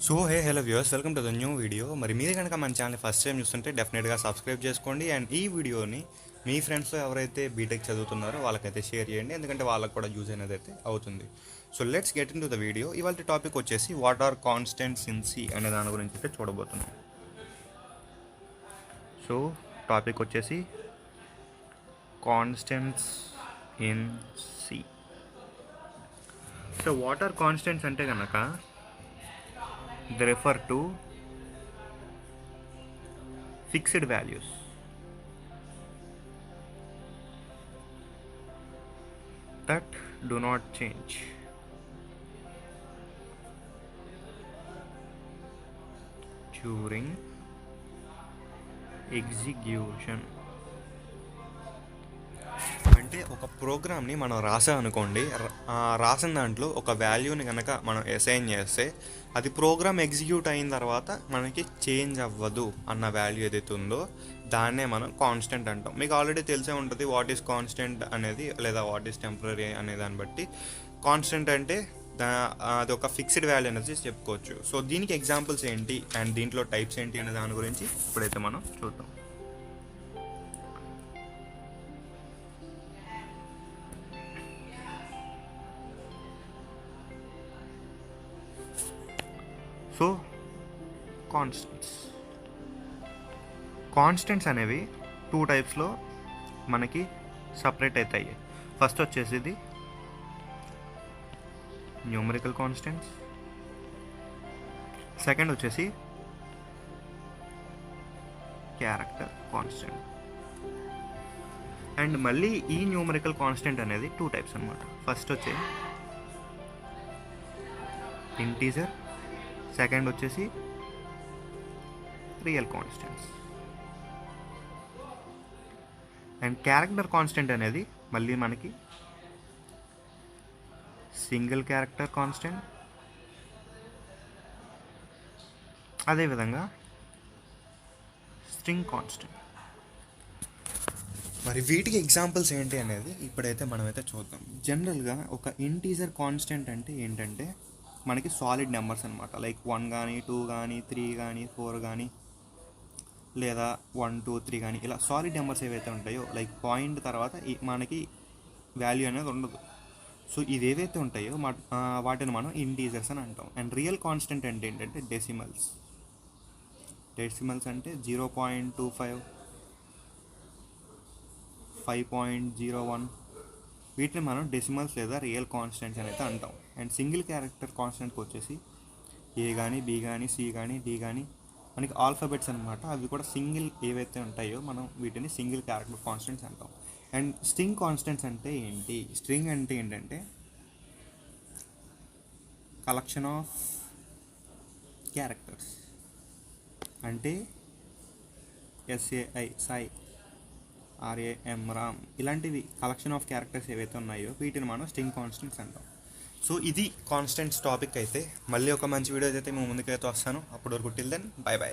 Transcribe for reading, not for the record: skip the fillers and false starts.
So hello viewers, welcome to the new video. మరి మీరు కనుక మన ఛానల్ ఫస్ట్ టైం చూస్తుంటే డెఫినెట్గా సబ్స్క్రైబ్ చేసుకోండి. అండ్ ఈ వీడియోని మీ ఫ్రెండ్స్లో ఎవరైతే బీటెక్ చదువుతున్నారో వాళ్ళకైతే షేర్ చేయండి, ఎందుకంటే వాళ్ళకు కూడా యూజ్ అనేది అయితే అవుతుంది. So let's get in to the video. ఇవాళ టాపిక్ వచ్చేసి what are constants in C అనే దాని గురించి అయితే చూడబోతున్నాం. సో టాపిక్ వచ్చేసి constants in C. So what are constants అంటే కనుక they refer to fixed values that do not change during execution. అంటే ఒక ప్రోగ్రామ్ని మనం రాసామనుకోండి, రాసిన దాంట్లో ఒక వాల్యూని కనుక మనం అసైన్ చేస్తే అది ప్రోగ్రామ్ ఎగ్జిక్యూట్ అయిన తర్వాత మనకి చేంజ్ అవ్వదు అన్న వాల్యూ ఏదైతే ఉందో దాన్నే మనం కాన్స్టెంట్ అంటాం. మీకు ఆల్రెడీ తెలిసే ఉంటుంది వాట్ ఈస్ కాన్స్టెంట్ అనేది, లేదా వాట్ ఈస్ టెంపరరీ అనే దాన్ని బట్టి కాన్స్టెంట్ అంటే అది ఒక ఫిక్స్డ్ వాల్యూ అనేది చెప్పుకోవచ్చు. సో దీనికి ఎగ్జాంపుల్స్ ఏంటి అండ్ దీంట్లో టైప్స్ ఏంటి అనే దాని గురించి ఇప్పుడైతే మనం చూద్దాం. సో కాన్స్టెంట్స్ అనేవి టూ టైప్స్లో మనకి సపరేట్ అవుతాయి. ఫస్ట్ వచ్చేసి ఇది న్యూమరికల్ కాన్స్టెంట్స్, సెకండ్ వచ్చేసి క్యారెక్టర్ కాన్స్టెంట్. అండ్ మళ్ళీ ఈ న్యూమరికల్ కాన్స్టెంట్ అనేది టూ టైప్స్ అనమాట. ఫస్ట్ వచ్చే ఇంటీజర్, సెకండ్ వచ్చేసి real constants. And character constant అనేది మళ్ళీ మనకి సింగిల్ క్యారెక్టర్ కాన్స్టెంట్, అదేవిధంగా స్ట్రింగ్ కాన్స్టెంట్. మరి వీటికి ఎగ్జాంపుల్స్ ఏంటి అనేది ఇప్పుడైతే మనమైతే చూద్దాం. జనరల్గా ఒక ఇంటీజర్ కాన్స్టెంట్ అంటే ఏంటంటే మనకి సాలిడ్ నెంబర్స్ అనమాట. లైక్ 1 కానీ 2 కానీ 3 కానీ 4 కానీ లేదా 1 2 3 కానీ ఇలా సాలిడ్ నెంబర్స్ ఏవైతే ఉంటాయో, లైక్ పాయింట్ తర్వాత మనకి వాల్యూ అనేది ఉండదు. సో ఇవేవైతే ఉంటాయో వాటిని మనం ఇంటీజర్స్ అని అంటాం. అండ్ రియల్ కాన్స్టెంట్ అంటే ఏంటంటే డెసిమల్స్ అంటే 0.25, 5.01 వీటిని మనం డెసిమల్స్ లేదా రియల్ కాన్స్టెంట్స్ అని అయితే అంటాం. అండ్ సింగిల్ క్యారెక్టర్ కాన్స్టెంట్కి వచ్చేసి ఏ కానీ బి కానీ సి కానీ డి కానీ మనకి ఆల్ఫాబెట్స్ అనమాట. అవి కూడా సింగిల్ ఏవైతే ఉంటాయో మనం వీటిని సింగిల్ క్యారెక్టర్ కాన్స్టెంట్స్ అంటాం. అండ్ స్ట్రింగ్ కాన్స్టెంట్స్ అంటే ఏంటి? స్ట్రింగ్ అంటే ఏంటంటే కలెక్షన్ ఆఫ్ క్యారెక్టర్స్. అంటే SAI సాయి, RAM రామ్, ఇలాంటివి కలెక్షన్ ఆఫ్ క్యారెక్టర్స్ ఏవైతే ఉన్నాయో వీటిని మనం స్ట్రింగ్ కాన్స్టెంట్స్ అంటాం. సో ఇది కాన్స్టెంట్స్ టాపిక్. అయితే మళ్ళీ ఒక మంచి వీడియో అయితే మేము ముందుకైతే వస్తాను. అప్పటి వరకు టిల్ దెన్ బై బై.